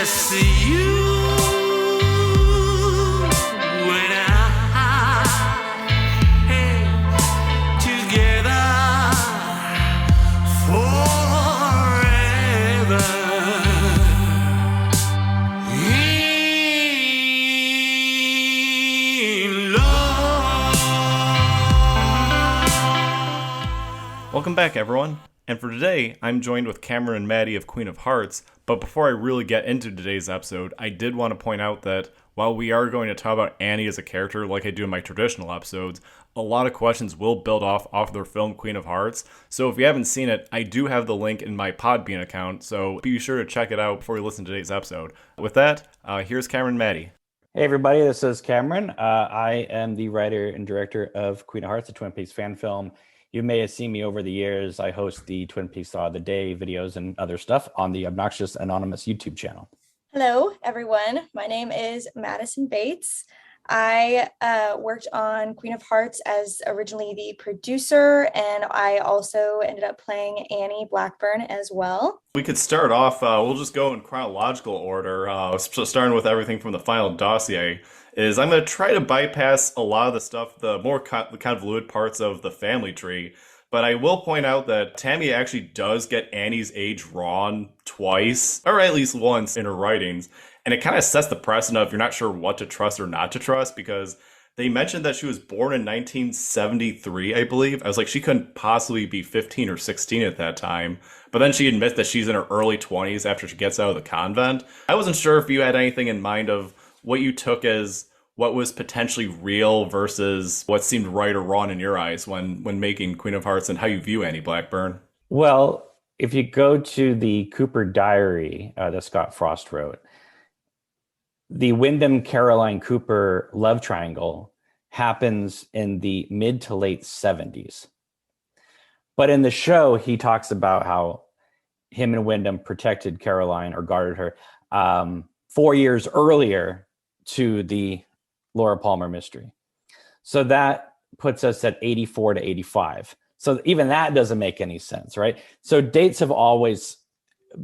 just you and I, hey, together forever. In love. Welcome back, everyone. And for today, I'm joined with Cameron and Madi of Queen of Hearts. But before I really get into today's episode, I did want to point out that while we are going to talk about Annie as a character like I do in my traditional episodes, a lot of questions will build off their film Queen of Hearts. So if you haven't seen it, I do have the link in my Podbean account, so be sure to check it out before you listen to today's episode. With that, here's Cameron and Madi. Hey everybody, this is Cameron. I am the writer and director of Queen of Hearts, a Twin Peaks fan film. You may have seen me over the years. I host the Twin Peaks Saw of the Day videos and other stuff on the Obnoxious Anonymous YouTube channel. Hello, everyone. My name is Madison Bates. I worked on Queen of Hearts as originally the producer, and I also ended up playing Annie Blackburn as well. We could start off, we'll just go in chronological order, starting with everything from the Final Dossier. I'm going to try to bypass a lot of the stuff, the more convoluted parts of the family tree. But I will point out that Tammy actually does get Annie's age wrong twice, or at least once in her writings. And it kind of sets the precedent if you're not sure what to trust or not to trust, because they mentioned that she was born in 1973, I believe. I was like, she couldn't possibly be 15 or 16 at that time. But then she admits that she's in her early 20s after she gets out of the convent. I wasn't sure if you had anything in mind of what you took as what was potentially real versus what seemed right or wrong in your eyes when making Queen of Hearts, and how you view Annie Blackburn. Well, if you go to the Cooper diary that Scott Frost wrote, the Wyndham Caroline Cooper love triangle happens in the mid to late 70s. But in the show, he talks about how him and Wyndham protected Caroline or guarded her 4 years earlier to the Laura Palmer mystery. So that puts us at 84 to 85. So even that doesn't make any sense, right? So dates have always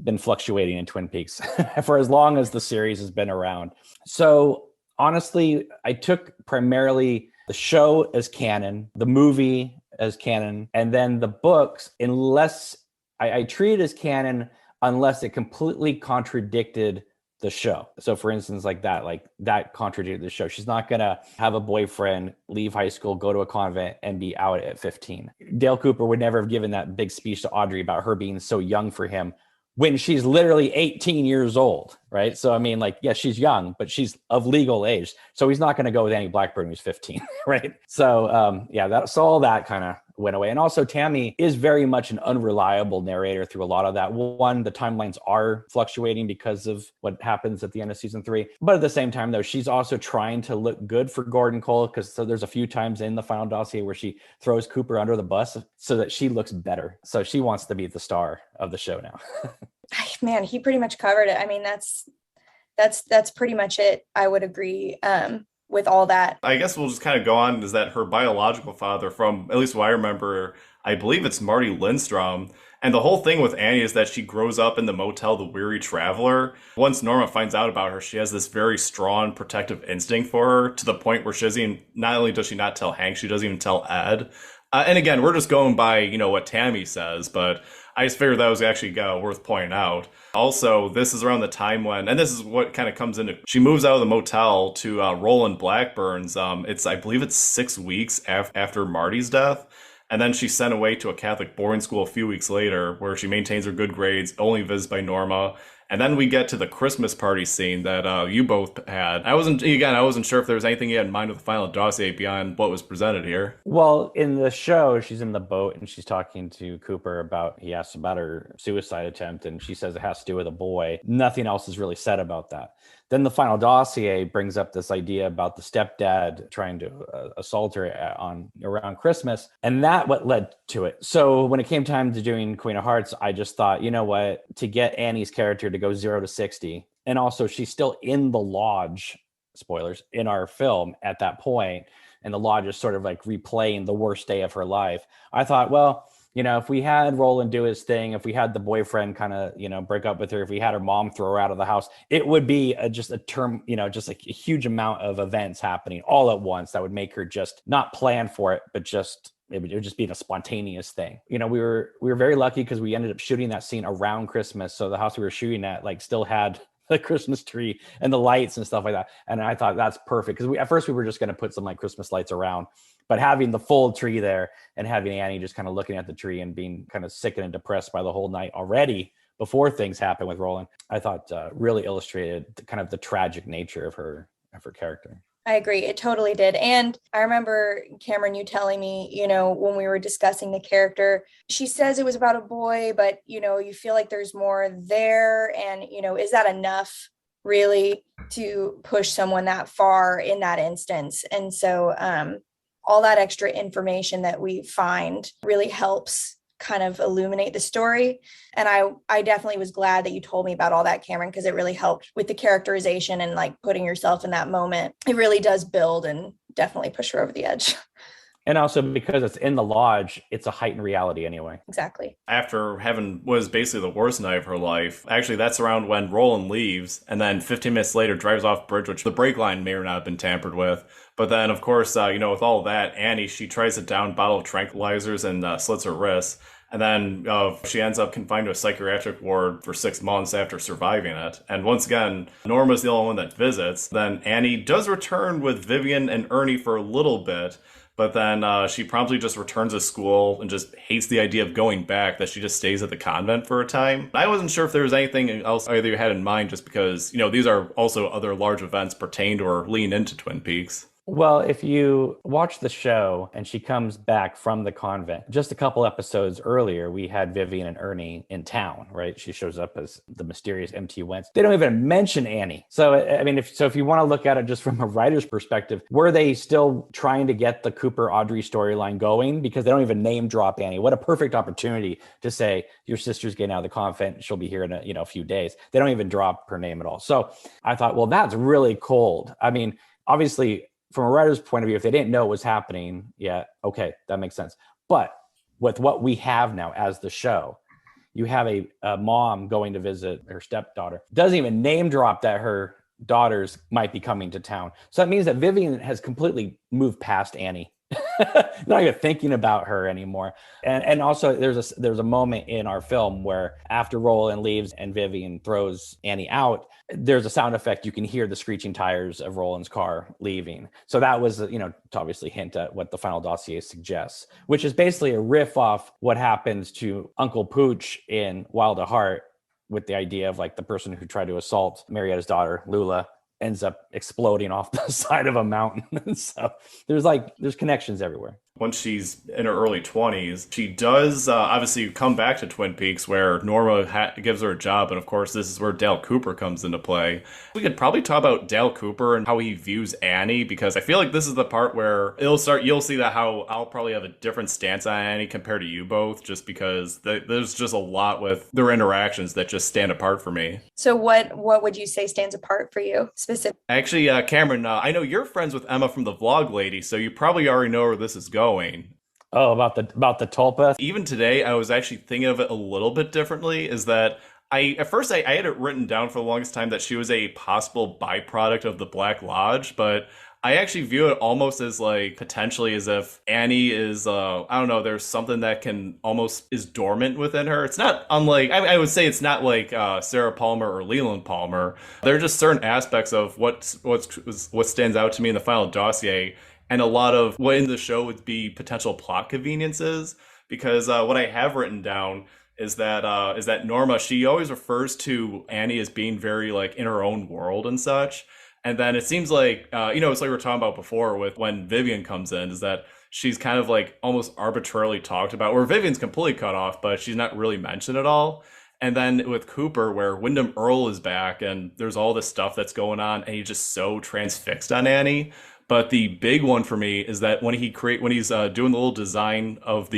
been fluctuating in Twin Peaks for as long as the series has been around. So honestly, I took primarily the show as canon, the movie as canon, and then the books, unless I treat it as canon, unless it completely contradicted the show. So for instance, like that contradicted the show. She's not going to have a boyfriend, leave high school, go to a convent, and be out at 15. Dale Cooper would never have given that big speech to Audrey about her being so young for him when she's literally 18 years old, right? So, I mean, like, yeah, she's young, but she's of legal age. So he's not going to go with Annie Blackburn who's 15, right? So, so all that kind of went away. And also Tammy is very much an unreliable narrator through a lot of that. One, the timelines are fluctuating because of what happens at the end of season 3. But at the same time, though, she's also trying to look good for Gordon Cole, because there's a few times in the Final Dossier where she throws Cooper under the bus so that she looks better. So she wants to be the star of the show now. Man, he pretty much covered it. I mean, that's pretty much it. I would agree with all that. I guess we'll just kind of go on, is that her biological father, from at least what I remember, I believe it's Marty Lindstrom. And the whole thing with Annie is that she grows up in the motel, The Weary Traveler. Once Norma finds out about her, she has this very strong protective instinct for her, to the point where not only does she not tell Hank, she doesn't even tell Ed. And again, we're just going by, what Tammy says, but I just figured that was actually worth pointing out. Also, this is around the time when, and this is what kind of comes into, she moves out of the motel to Roland Blackburn's. I believe it's 6 weeks after Marty's death. And then she's sent away to a Catholic boarding school a few weeks later, where she maintains her good grades, only visited by Norma. And then we get to the Christmas party scene that you both had. I wasn't sure if there was anything you had in mind with the Final Dossier beyond what was presented here. Well, in the show, she's in the boat and she's talking to Cooper he asks about her suicide attempt, and she says it has to do with a boy. Nothing else is really said about that. Then the Final Dossier brings up this idea about the stepdad trying to assault her around Christmas, and that what led to it. So when it came time to doing Queen of Hearts, I just thought, you know what, to get Annie's character to go 0 to 60, and also she's still in the lodge, spoilers, in our film at that point, and the lodge is sort of like replaying the worst day of her life. I thought, well, if we had Roland do his thing, if we had the boyfriend kind of, break up with her, if we had her mom throw her out of the house, it would be just a term, just like a huge amount of events happening all at once that would make her just not plan for it, but just it would just be a spontaneous thing. We were very lucky because we ended up shooting that scene around Christmas. So the house we were shooting at still had the Christmas tree and the lights and stuff like that. And I thought that's perfect because at first we were just going to put some Christmas lights around, but having the full tree there and having Annie just kind of looking at the tree and being kind of sickened and depressed by the whole night already before things happen with Roland, I thought really illustrated kind of the tragic nature of her character. I agree. It totally did. And I remember, Cameron, you telling me, when we were discussing the character, she says it was about a boy, but, you feel like there's more there. And, is that enough really to push someone that far in that instance? And so all that extra information that we find really helps kind of illuminate the story. And I definitely was glad that you told me about all that, Cameron, because it really helped with the characterization and putting yourself in that moment. It really does build and definitely push her over the edge. And also because it's in the lodge, it's a heightened reality anyway. Exactly. After having was basically the worst night of her life, actually that's around when Roland leaves and then 15 minutes later drives off bridge, which the brake line may or not have been tampered with. But then, of course, with all that, Annie, she tries a down bottle of tranquilizers and slits her wrists. And then she ends up confined to a psychiatric ward for 6 months after surviving it. And once again, Norma's the only one that visits. Then Annie does return with Vivian and Ernie for a little bit. But then she promptly just returns to school and just hates the idea of going back, that she just stays at the convent for a time. I wasn't sure if there was anything else either you had in mind, just because, these are also other large events pertain to or lean into Twin Peaks. Well, if you watch the show and she comes back from the convent, just a couple episodes earlier, we had Vivian and Ernie in town, right? She shows up as the mysterious MT Wentz. They don't even mention Annie. So, I mean, if you want to look at it just from a writer's perspective, were they still trying to get the Cooper Audrey storyline going? Because they don't even name drop Annie. What a perfect opportunity to say, your sister's getting out of the convent. She'll be here in a few days. They don't even drop her name at all. So I thought, well, that's really cold. I mean, obviously, from a writer's point of view, if they didn't know what was happening, yeah, okay, that makes sense. But with what we have now as the show, you have a mom going to visit her stepdaughter. Doesn't even name drop that her daughters might be coming to town. So that means that Vivian has completely moved past Annie. Not even thinking about her anymore. And also there's a moment in our film where after Roland leaves and Vivian throws Annie out, there's a sound effect. You can hear the screeching tires of Roland's car leaving. So that was, to obviously hint at what the Final Dossier suggests, which is basically a riff off what happens to Uncle Pooch in Wild at Heart, with the idea of the person who tried to assault Marietta's daughter, Lula, ends up exploding off the side of a mountain. So there's connections everywhere. Once she's in her early 20s, she does obviously come back to Twin Peaks, where Norma gives her a job. And of course, this is where Dale Cooper comes into play. We could probably talk about Dale Cooper and how he views Annie, because I feel like this is the part where you'll see that how I'll probably have a different stance on Annie compared to you both, just because there's just a lot with their interactions that just stand apart for me. So what would you say stands apart for you specifically? Actually, Cameron, I know you're friends with Emma from the Vlog Lady, so you probably already know where this is going. Oh, about the tulpa. Even today, I was actually thinking of it a little bit differently. Is that at first I had it written down for the longest time that she was a possible byproduct of the Black Lodge, but I actually view it almost as potentially as if Annie is I don't know, there's something that can almost is dormant within her. It's not unlike I would say it's not like Sarah Palmer or Leland Palmer. There are just certain aspects of what stands out to me in the Final Dossier. And a lot of what in the show would be potential plot conveniences, because what I have written down is that Norma, she always refers to Annie as being very in her own world and such. And then it seems it's like we were talking about before with when Vivian comes in, is that she's kind of almost arbitrarily talked about, or Vivian's completely cut off, but she's not really mentioned at all. And then with Cooper, where Wyndham Earle is back and there's all this stuff that's going on, and he's just so transfixed on Annie. But the big one for me is that when he's doing the little design of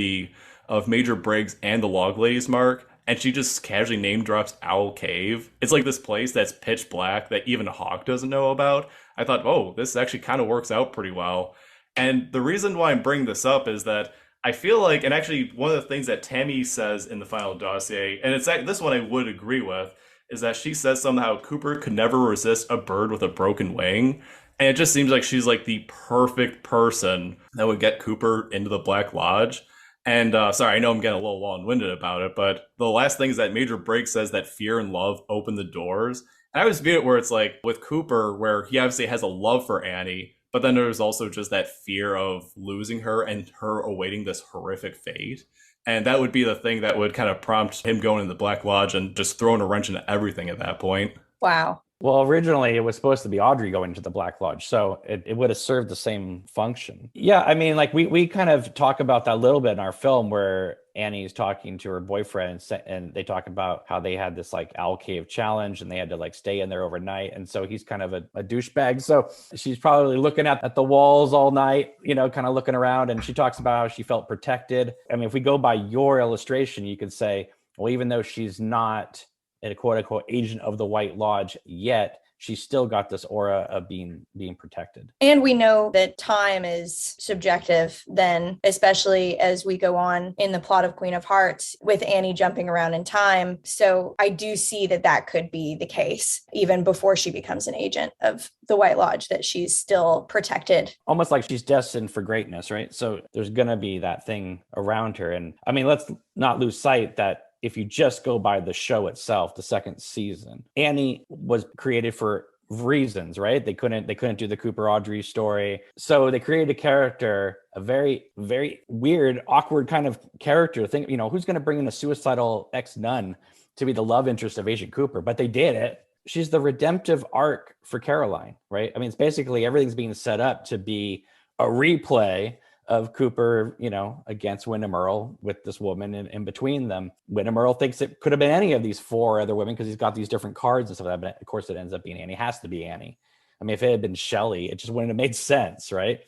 Major Briggs and the Log Lady's mark, and she just casually name drops Owl Cave. It's like this place that's pitch black that even Hawk doesn't know about. I thought, oh, this actually kind of works out pretty well. And the reason why I'm bringing this up is that I feel like, and actually one of the things that Tammy says in the Final Dossier, and it's this one I would agree with, is that she says somehow Cooper could never resist a bird with a broken wing. And it just seems like she's like the perfect person that would get Cooper into the Black Lodge. And sorry, I know I'm getting a little long-winded about it, but the last thing is that Major Briggs says that fear and love open the doors. And I always view it where it's like with Cooper, where he obviously has a love for Annie, but then there's also just that fear of losing her and her awaiting this horrific fate. And that would be the thing that would kind of prompt him going to the Black Lodge and just throwing a wrench into everything at that point. Wow. Well, originally it was supposed to be Audrey going to the Black Lodge, so it would have served the same function. Yeah, I mean, like we kind of talk about that a little bit in our film where Annie's talking to her boyfriend and they talk about how they had this like owl cave challenge and they had to like stay in there overnight. And so he's kind of a douchebag. So she's probably looking at the walls all night, you know, kind of looking around. And she talks about how she felt protected. I mean, if we go by your illustration, you could say, well, even though she's not a quote unquote agent of the White Lodge yet, she's still got this aura of being protected. And we know that time is subjective then, especially as we go on in the plot of Queen of Hearts with Annie jumping around in time. So I do see that could be the case even before she becomes an agent of the White Lodge, that she's still protected. Almost like she's destined for greatness, right? So there's going to be that thing around her. And I mean, let's not lose sight that if you just go by the show itself, the second season, Annie was created for reasons, right? They couldn't do the Cooper Audrey story. So they created a character, a very, very weird, awkward kind of character. Think, you know, who's going to bring in a suicidal ex-nun to be the love interest of Agent Cooper? But they did it. She's the redemptive arc for Caroline, right? I mean, it's basically everything's being set up to be a replay of Cooper, you know, against Wyndham Earl with this woman in between them. Wyndham Earl thinks it could have been any of these four other women because he's got these different cards and stuff like that. But of course, it ends up being Annie. It has to be Annie. I mean, if it had been Shelley, it just wouldn't have made sense, right?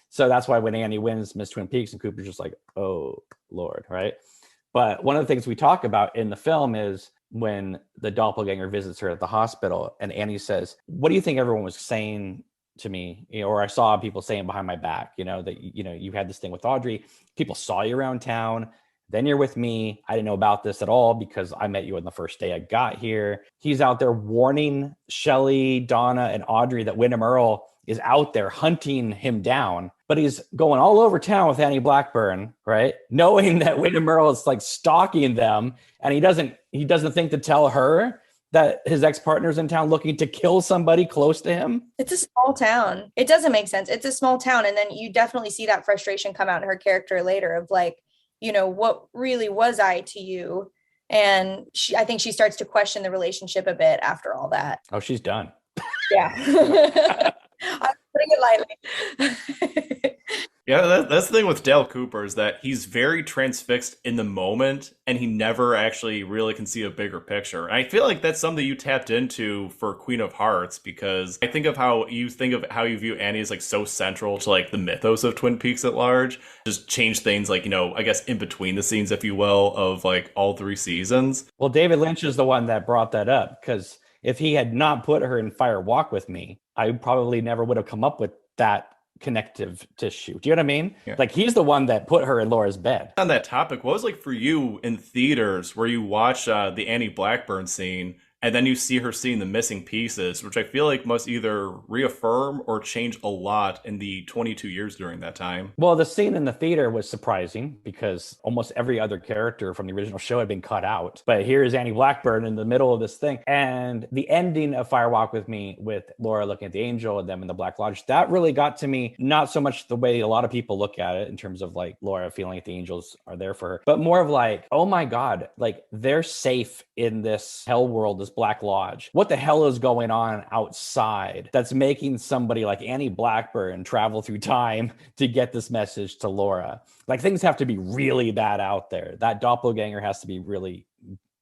So that's why when Annie wins Miss Twin Peaks and Cooper's just like, oh, Lord, right? But one of the things we talk about in the film is when the doppelganger visits her at the hospital and Annie says, what do you think everyone was saying to me, you know, or I saw people saying behind my back, you know, that, you know, you had this thing with Audrey, people saw you around town, then you're with me. I didn't know about this at all because I met you on the first day I got here. He's out there warning Shelley, Donna, and Audrey that Wyndham Earl is out there hunting him down, but he's going all over town with Annie Blackburn, right? Knowing that Wyndham Earl is like stalking them, and he doesn't think to tell her that his ex-partner's in town looking to kill somebody close to him. It's a small town. It doesn't make sense. It's a small town. And then you definitely see that frustration come out in her character later of like, you know, what really was I to you? And I think she starts to question the relationship a bit after all that. Oh, she's done. Yeah. I'm putting it lightly. Yeah, that's the thing with Dale Cooper is that he's very transfixed in the moment and he never actually really can see a bigger picture. And I feel like that's something you tapped into for Queen of Hearts because I think of how you view Annie as like so central to like the mythos of Twin Peaks at large. Just change things like, you know, I guess in between the scenes, if you will, of like all three seasons. Well, David Lynch is the one that brought that up because if he had not put her in Fire Walk with Me, I probably never would have come up with that connective tissue. Do you know what I mean? Yeah. Like he's the one that put her in Laura's bed. On that topic, what was it like for you in theaters where you watch the Annie Blackburn scene and then you see her seeing the missing pieces, which I feel like must either reaffirm or change a lot in the 22 years during that time? Well, the scene in the theater was surprising because almost every other character from the original show had been cut out. But here's Annie Blackburn in the middle of this thing. And the ending of Fire Walk with Me with Laura looking at the angel and them in the Black Lodge, that really got to me, not so much the way a lot of people look at it in terms of like Laura feeling like the angels are there for her, but more of like, oh my God, like they're safe in this hell world, this Black Lodge. What the hell is going on outside that's making somebody like Annie Blackburn travel through time to get this message to Laura? Like things have to be really bad out there. That doppelganger has to be really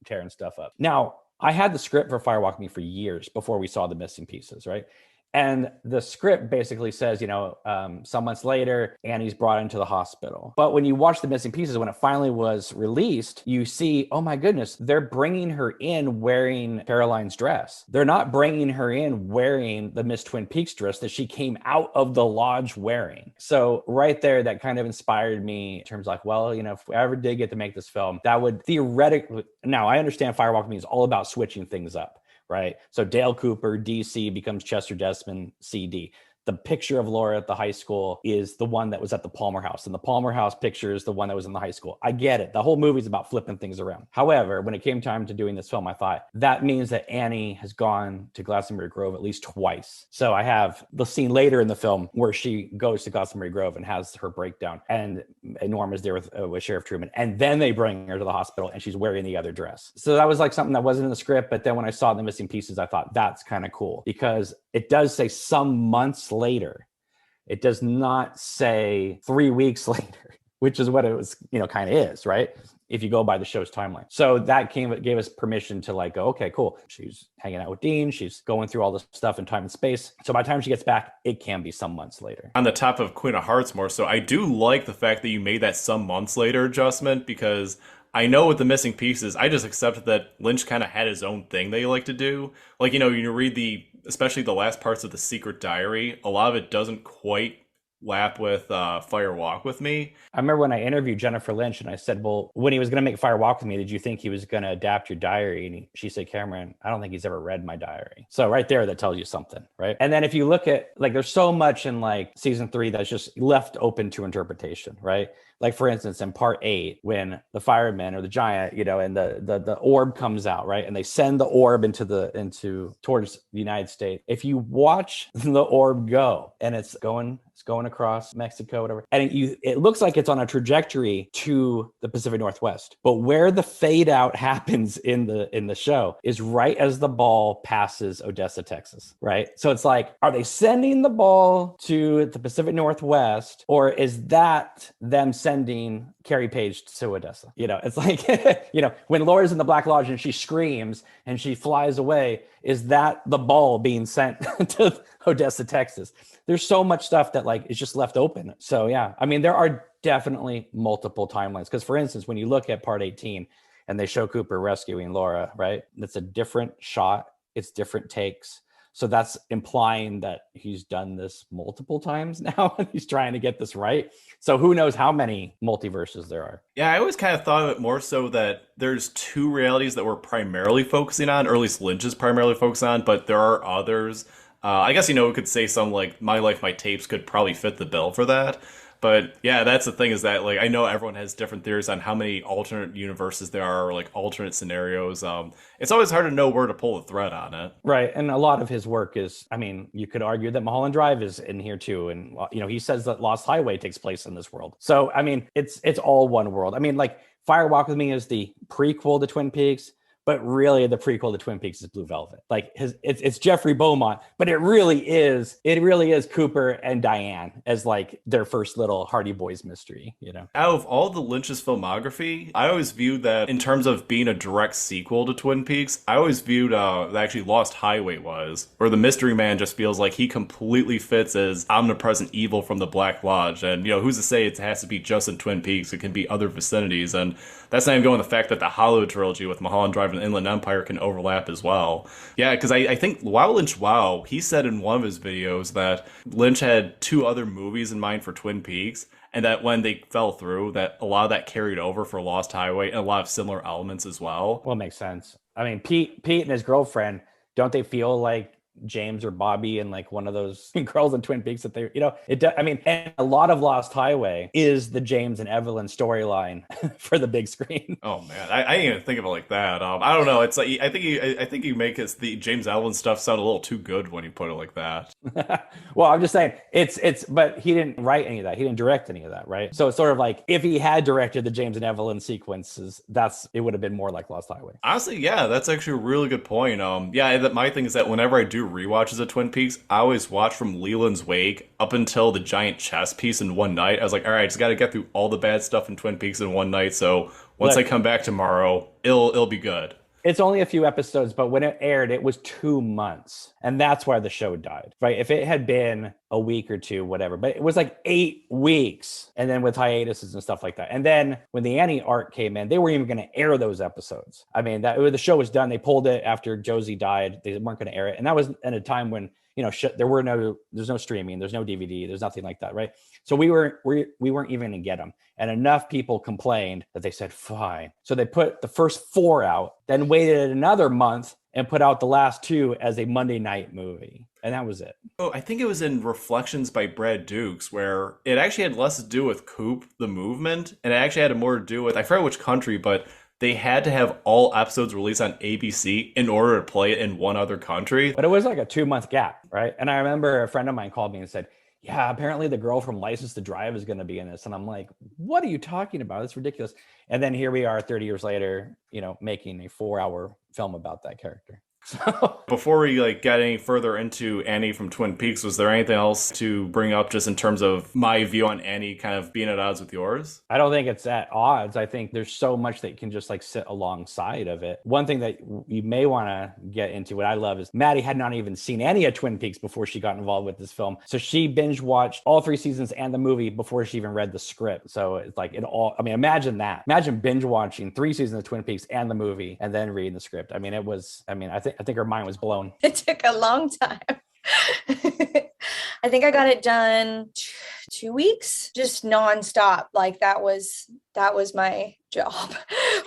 tearing stuff up. Now, I had the script for Firewalk Me for years before we saw the missing pieces, right? And the script basically says, some months later, Annie's brought into the hospital. But when you watch The Missing Pieces, when it finally was released, you see, oh my goodness, they're bringing her in wearing Caroline's dress. They're not bringing her in wearing the Miss Twin Peaks dress that she came out of the lodge wearing. So right there, that kind of inspired me in terms of like, well, if we ever did get to make this film, that would theoretically, now I understand Fire Walk with Me is all about switching things up. Right. So Dale Cooper, DC, becomes Chester Desmond, CD. The picture of Laura at the high school is the one that was at the Palmer House. And the Palmer House picture is the one that was in the high school. I get it. The whole movie's about flipping things around. However, when it came time to doing this film, I thought that means that Annie has gone to Glastonbury Grove at least twice. So I have the scene later in the film where she goes to Glastonbury Grove and has her breakdown. And Norma's there with Sheriff Truman. And then they bring her to the hospital and she's wearing the other dress. So that was like something that wasn't in the script. But then when I saw The Missing Pieces, I thought that's kind of cool because it does say some months later. It does not say 3 weeks later, which is what it was, kind of is, right? If you go by the show's timeline. So that gave us permission to like go, okay, cool. She's hanging out with Dean. She's going through all this stuff in time and space. So by the time she gets back, it can be some months later. On the top of Queen of Hearts more so, I do like the fact that you made that some months later adjustment because I know with The Missing Pieces, I just accepted that Lynch kind of had his own thing that he liked to do. Like, you read especially the last parts of The Secret Diary, a lot of it doesn't quite lap with Fire Walk with Me. I remember when I interviewed Jennifer Lynch and I said, well, when he was going to make Fire Walk with Me, did you think he was going to adapt your diary? And she said, Cameron, I don't think he's ever read my diary. So right there, that tells you something, right? And then if you look at, like, there's so much in like season 3 that's just left open to interpretation, right? Like, for instance, in part 8, when the fireman or the giant, and the orb comes out, right? And they send the orb towards the United States. If you watch the orb go and it's going across Mexico, whatever, and it looks like it's on a trajectory to the Pacific Northwest. But where the fade out happens in the show is right as the ball passes Odessa, Texas, right? So it's like, are they sending the ball to the Pacific Northwest, or is that them sending Carrie Page to Odessa? It's like, when Laura's in the Black Lodge and she screams and she flies away, is that the ball being sent to Odessa, Texas? There's so much stuff that like is just left open. So yeah, I mean, there are definitely multiple timelines. Because for instance, when you look at part 18 and they show Cooper rescuing Laura, right? It's a different shot. It's different takes. So that's implying that he's done this multiple times now and he's trying to get this right. So who knows how many multiverses there are. Yeah, I always kind of thought of it more so that there's two realities that we're primarily focusing on, or at least Lynch is primarily focused on, but there are others. I guess, we could say some like My Life, My Tapes could probably fit the bill for that. But yeah, that's the thing is that like I know everyone has different theories on how many alternate universes there are, or like alternate scenarios. It's always hard to know where to pull the thread on it. Right, and a lot of his work is, I mean, you could argue that Mulholland Drive is in here too, and he says that Lost Highway takes place in this world. So I mean, it's all one world. I mean, like Fire Walk with Me is the prequel to Twin Peaks. But really, the prequel to Twin Peaks is Blue Velvet. Like it's Jeffrey Beaumont, but it really is Cooper and Diane as like their first little Hardy Boys mystery. Out of all the Lynch's filmography, I always viewed that in terms of being a direct sequel to Twin Peaks. I always viewed that actually Lost Highway was, where the mystery man just feels like he completely fits as omnipresent evil from the Black Lodge. And who's to say it has to be just in Twin Peaks? It can be other vicinities, and that's not even going the fact that the Hollow trilogy with Mulholland Drive and Inland Empire can overlap as well. Yeah, because I think Lynch, he said in one of his videos that Lynch had 2 other movies in mind for Twin Peaks, and that when they fell through, that a lot of that carried over for Lost Highway and a lot of similar elements as well. Well, it makes sense. I mean, Pete and his girlfriend, don't they feel like James or Bobby and like one of those girls in Twin Peaks that and a lot of Lost Highway is the James and Evelyn storyline for the big screen. Oh man, I didn't even think of it like that. I don't know. It's like I think you make the James Evelyn stuff sound a little too good when you put it like that. Well, I'm just saying but he didn't write any of that. He didn't direct any of that, right? So it's sort of like if he had directed the James and Evelyn sequences, it would have been more like Lost Highway. Honestly, yeah, that's actually a really good point. My thing is that whenever I do rewatches of Twin Peaks, I always watch from Leland's Wake up until the giant chess piece in one night. I was like, all right, I just got to get through all the bad stuff in Twin Peaks in one night. So once I come back tomorrow, it'll be good. It's only a few episodes, but when it aired, it was 2 months. And that's why the show died, right? If it had been a week or two, whatever, but it was like 8 weeks. And then with hiatuses and stuff like that. And then when the Annie arc came in, they weren't even going to air those episodes. I mean, the show was done. They pulled it after Josie died. They weren't going to air it. And that was at a time when, there's no streaming, there's no DVD, there's nothing like that, right? So we weren't even going to get them. And enough people complained that they said, fine. So they put the first 4 out, then waited another month and put out the last 2 as a Monday night movie. And that was it. Oh, I think it was in Reflections by Brad Dukes, where it actually had less to do with Coop, the movement, and it actually had more to do with, I forget which country, but they had to have all episodes released on ABC in order to play it in one other country. But it was like a 2-month gap, right? And I remember a friend of mine called me and said, yeah, apparently the girl from License to Drive is going to be in this. And I'm like, what are you talking about? It's ridiculous. And then here we are 30 years later, making a 4-hour film about that character. So before we get any further into Annie from Twin Peaks, was there anything else to bring up just in terms of my view on Annie kind of being at odds with yours? I don't think it's at odds. I think there's so much that can just sit alongside of it. One thing that you may want to get into, what I love, is Maddie had not even seen any of Twin Peaks before she got involved with this film. So she binge watched all 3 seasons and the movie before she even read the script. So it's imagine that. Imagine binge watching 3 seasons of Twin Peaks and the movie and then reading the script. I think her mind was blown. It took a long time. I think I got it done 2 weeks, just nonstop. That was my job,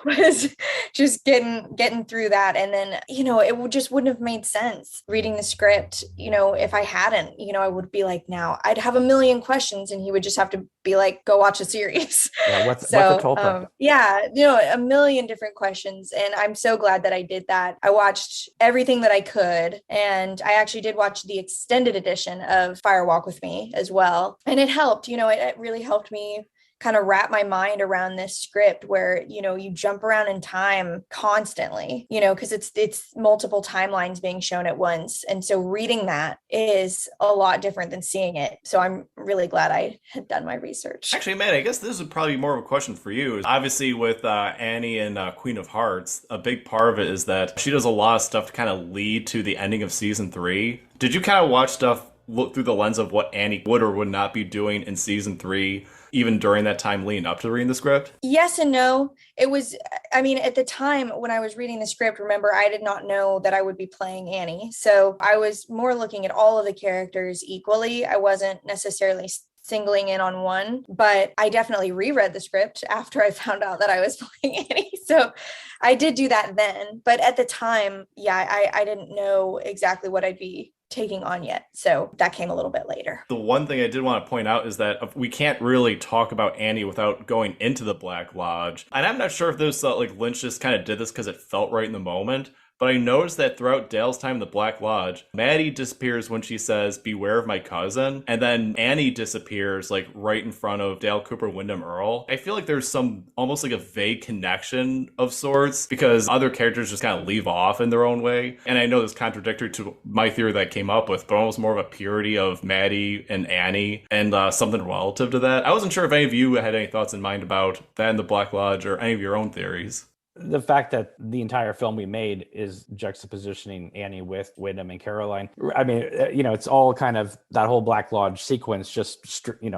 was just getting through that. And then, it just wouldn't have made sense reading the script, if I hadn't, I would be like, now I'd have a million questions and he would just have to be like, go watch a series. Yeah, what's the toll problem? A million different questions. And I'm so glad that I did that. I watched everything that I could. And I actually did watch the extended edition of Fire Walk with Me as well. And it helped, it really helped me kind of wrap my mind around this script where, you jump around in time constantly, because it's multiple timelines being shown at once. And so reading that is a lot different than seeing it. So I'm really glad I had done my research. Actually, Matt, I guess this would probably be more of a question for you. Obviously, with Annie and Queen of Hearts, a big part of it is that she does a lot of stuff to kind of lead to the ending of season 3. Did you kind of watch stuff look through the lens of what Annie would or would not be doing in season 3, even during that time leading up to reading the script? Yes and no. It was, at the time when I was reading the script, remember, I did not know that I would be playing Annie. So I was more looking at all of the characters equally. I wasn't necessarily singling in on one, but I definitely reread the script after I found out that I was playing Annie. So I did do that then. But at the time, I didn't know exactly what I'd be taking on yet. So that came a little bit later. The one thing I did want to point out is that we can't really talk about Annie without going into the Black Lodge. And I'm not sure if this Lynch just kind of did this because it felt right in the moment. But I noticed that throughout Dale's time in the Black Lodge, Maddie disappears when she says, "Beware of my cousin." And then Annie disappears right in front of Dale Cooper Wyndham Earl. I feel like there's some almost a vague connection of sorts because other characters just kind of leave off in their own way. And I know this is contradictory to my theory that I came up with, but almost more of a purity of Maddie and Annie and something relative to that. I wasn't sure if any of you had any thoughts in mind about that in the Black Lodge or any of your own theories. The fact that the entire film we made is juxtapositioning Annie with Wyndham and Caroline. It's all kind of that whole Black Lodge sequence just,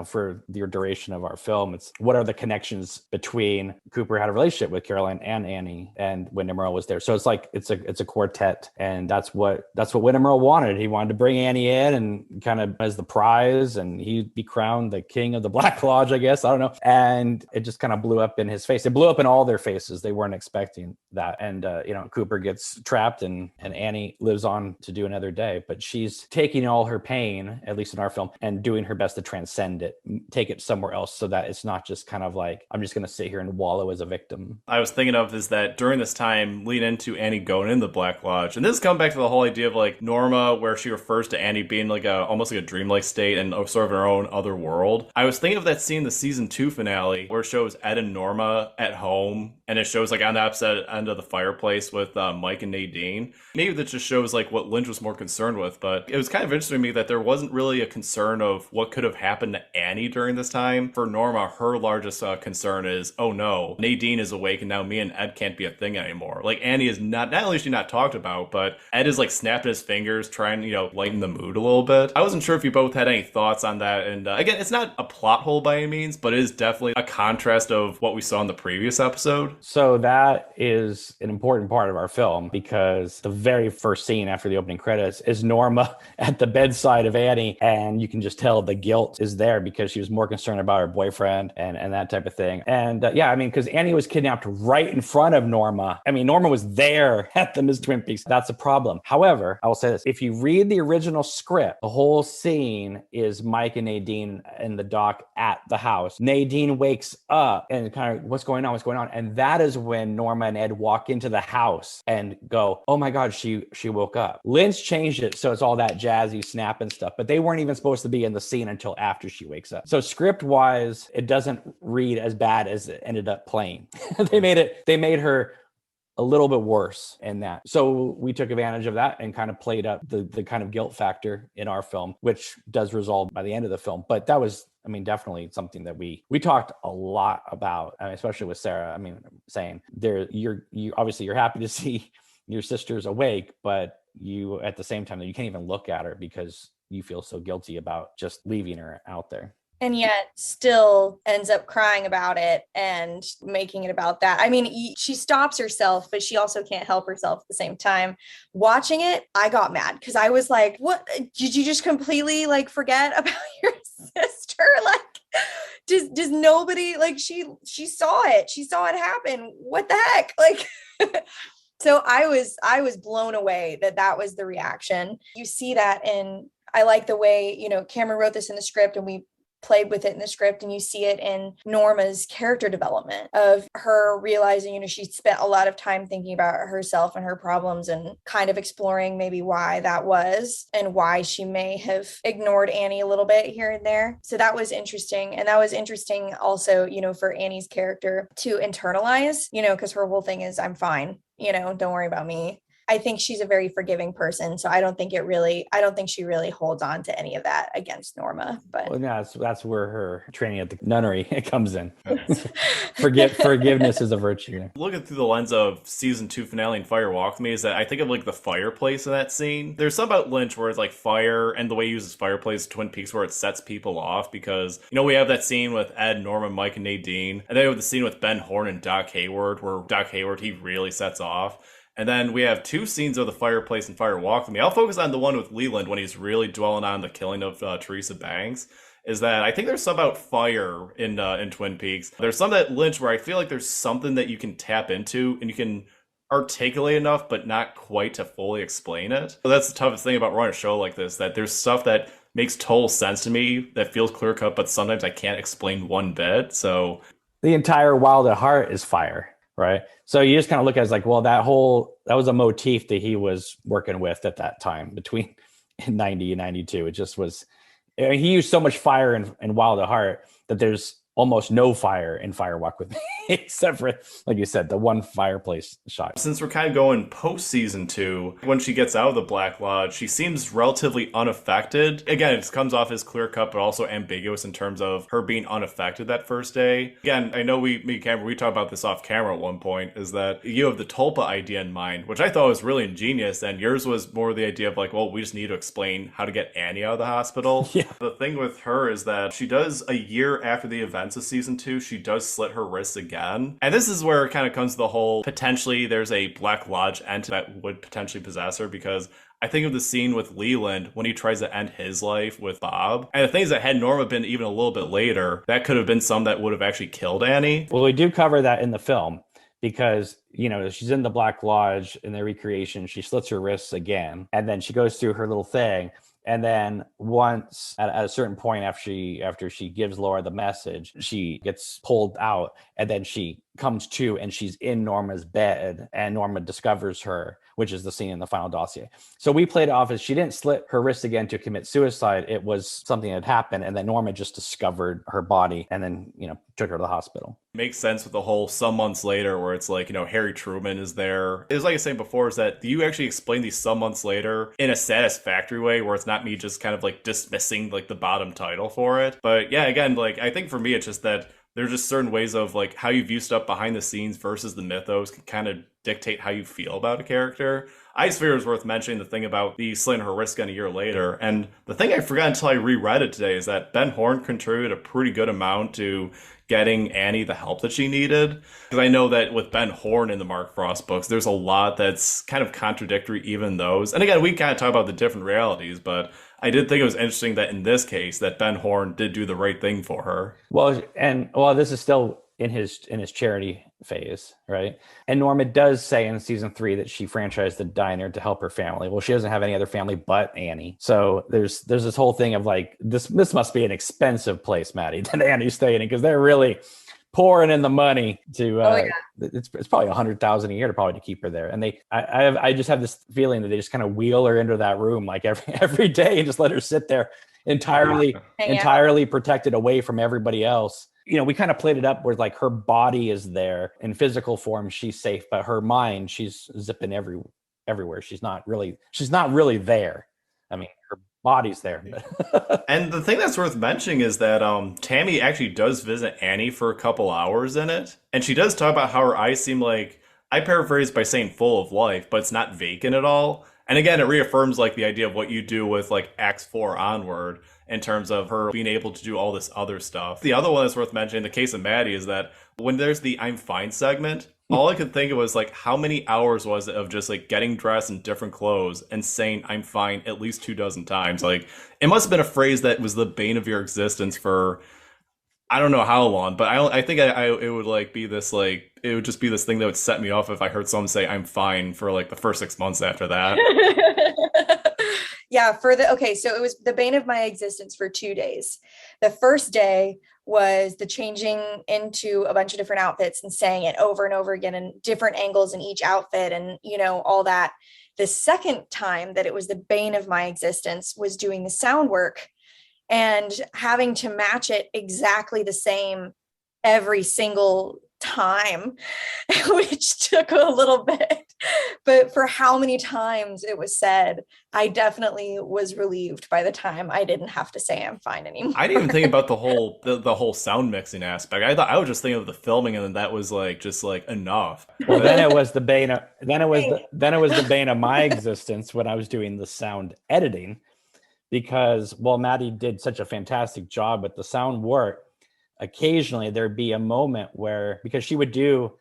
for the duration of our film. It's what are the connections between Cooper had a relationship with Caroline and Annie, and Wyndham Earl was there. So it's a quartet, and that's what Wyndham Earl wanted. He wanted to bring Annie in and kind of as the prize, and he'd be crowned the king of the Black Lodge, I guess. I don't know. And it just kind of blew up in his face. It blew up in all their faces. They weren't expecting that. And Cooper gets trapped and Annie lives on to do another day, but she's taking all her pain, at least in our film, and doing her best to transcend it, take it somewhere else, so that it's not just kind of like, I'm just going to sit here and wallow as a victim. I was thinking of is that during this time lead into Annie going in the Black Lodge, and this is coming back to the whole idea of Norma, where she refers to Annie being almost like a dreamlike state and sort of in her own other world. I was thinking of that scene in the season 2 finale where it shows Ed and Norma at home, and it shows on the opposite end of the fireplace with Mike and Nadine. Maybe that just shows like what Lynch was more concerned with, but it was kind of interesting to me that there wasn't really a concern of what could have happened to Annie during this time. For Norma, her largest concern is, oh no, Nadine is awake and now me and Ed can't be a thing anymore. Like Annie is not only is she not talked about, but Ed is like snapping his fingers trying, lighten the mood a little bit. I wasn't sure if you both had any thoughts on that. And again, it's not a plot hole by any means, but it is definitely a contrast of what we saw in the previous episode. So that is an important part of our film, because the very first scene after the opening credits is Norma at the bedside of Annie, and you can just tell the guilt is there because she was more concerned about her boyfriend and that type of thing. And because Annie was kidnapped right in front of Norma. I mean, Norma was there at the Miss Twin Peaks. That's a problem. However, I will say this. If you read the original script, the whole scene is Mike and Nadine in the dock at the house. Nadine wakes up and kind of, what's going on? And that is when Norma and Ed walk into the house and go, oh my God, she woke up. Lynch changed it so it's all that jazzy snap and stuff, but they weren't even supposed to be in the scene until after she wakes up. So script wise, it doesn't read as bad as it ended up playing. They made her a little bit worse in that. So we took advantage of that and kind of played up the kind of guilt factor in our film, which does resolve by the end of the film. But that was, definitely something that we talked a lot about, especially with Sarah. Saying you're obviously you're happy to see your sister's awake, but you at the same time that you can't even look at her because you feel so guilty about just leaving her out there. And yet still ends up crying about it and making it about that. She stops herself, but she also can't help herself at the same time. Watching it, I got mad because I was like, what? Did you just completely forget about your sister? Does nobody, she saw it. She saw it happen. What the heck? So I was blown away that was the reaction. You see that, and I like the way, Cameron wrote this in the script and we played with it in the script, and you see it in Norma's character development of her realizing, she spent a lot of time thinking about herself and her problems and kind of exploring maybe why that was and why she may have ignored Annie a little bit here and there. So that was interesting. And that was interesting also, for Annie's character to internalize, because her whole thing is, I'm fine, don't worry about me. I think she's a very forgiving person, so I don't think she really holds on to any of that against Norma. But that's where her training at the nunnery comes in. Forgiveness is a virtue. Looking through the lens of season 2 finale and Fire Walk With Me is that I think of the fireplace in that scene. There's something about Lynch where it's fire and the way he uses fireplace, Twin Peaks, where it sets people off because we have that scene with Ed, Norma, Mike, and Nadine, and then we have the scene with Ben Horn and Doc Hayward where Doc Hayward he really sets off. And then we have 2 scenes of the fireplace and Fire Walk With Me. I'll focus on the one with Leland when he's really dwelling on the killing of Teresa Banks. Is that I think there's some about fire in Twin Peaks. There's some that Lynch where I feel like there's something that you can tap into and you can articulate enough, but not quite to fully explain it. So that's the toughest thing about running a show like this, that there's stuff that makes total sense to me that feels clear cut, but sometimes I can't explain one bit. So the entire Wild at Heart is fire. Right. So you just kind of look at it as well, that was a motif that he was working with at that time between 90 and 92. It just was, he used so much fire in Wild at Heart that there's almost no fire in Fire Walk With Me, except for, like you said, the one fireplace shot. Since we're kind of going post season 2, when she gets out of the Black Lodge, she seems relatively unaffected. Again, it comes off as clear cut, but also ambiguous in terms of her being unaffected that first day. Again, I know me and Cameron, we talked about this off camera at one point, is that you have the Tulpa idea in mind, which I thought was really ingenious, and yours was more the idea of we just need to explain how to get Annie out of the hospital. Yeah. The thing with her is that she does, a year after the events of season 2, she does slit her wrists again. And this is where it kind of comes to the whole, potentially there's a Black Lodge entity that would potentially possess her, because I think of the scene with Leland when he tries to end his life with Bob. And the things that had Norma been even a little bit later, that could have been some that would have actually killed Annie. Well, we do cover that in the film because, she's in the Black Lodge in the recreation. She slits her wrists again, and then she goes through her little thing. And then once at a certain point after she gives Laura the message, she gets pulled out and then she comes to and she's in Norma's bed and Norma discovers her, which is the scene in the Final Dossier. So we played it off as she didn't slit her wrist again to commit suicide. It was something that had happened. And then Norma just discovered her body and then, took her to the hospital. Makes sense with the whole some months later where it's like, Harry Truman is there. It was like I was saying before, is that you actually explain these some months later in a satisfactory way where it's not me just kind of like dismissing like the bottom title for it. But yeah, again, like I think for me, it's just that there's just certain ways of like how you view stuff behind the scenes versus the mythos can kind of dictate how you feel about a character. I just figure it was worth mentioning the thing about the slitting her wrist gun a year later. And the thing I forgot until I reread it today is that Ben Horne contributed a pretty good amount to getting Annie the help that she needed. Because I know that with Ben Horne in the Mark Frost books, there's a lot that's kind of contradictory, even those. And again, we kind of talk about the different realities, but I did think it was interesting that in this case that Ben Horne did do the right thing for her. Well, this is still in his charity phase, right? And Norma does say in season 3 that she franchised the diner to help her family. Well, she doesn't have any other family but Annie. So there's this whole thing of like this must be an expensive place, Maddie, that Annie's staying in, because they're really pouring in the money to it's probably $100,000 a year to keep her there. And I just have this feeling that they just kind of wheel her into that room like every day and just let her sit there entirely protected away from everybody else. We kind of played it up where like her body is there in physical form, she's safe, but her mind, she's zipping everywhere. She's not really there. I mean, her body's there. And the thing that's worth mentioning is that Tammy actually does visit Annie for a couple hours in it. And she does talk about how her eyes seem like, I paraphrase by saying full of life, but it's not vacant at all. And again, it reaffirms like the idea of what you do with like Acts 4 onward in terms of her being able to do all this other stuff. The other one that's worth mentioning, the case of Maddie, is that when there's the I'm fine segment, all I could think of was like, how many hours was it of just like getting dressed in different clothes and saying I'm fine at least 24 times? Like, it must have been a phrase that was the bane of your existence for I don't know how long, but I think it would like be this like it would just be this thing that would set me off if I heard someone say I'm fine for like the first 6 months after that. Yeah, so it was the bane of my existence for 2 days. The first day was the changing into a bunch of different outfits and saying it over and over again in different angles in each outfit and all that. The second time that it was the bane of my existence was doing the sound work and having to match it exactly the same every single time, which took a little bit. But for how many times it was said, I definitely was relieved by the time I didn't have to say I'm fine anymore. I didn't even think about the whole sound mixing aspect. I was just thinking of the filming, and then that was like just like enough. Well, then it was the bane of the bane of my existence when I was doing the sound editing. Because while Maddie did such a fantastic job with the sound work, occasionally there'd be a moment where, because she would do,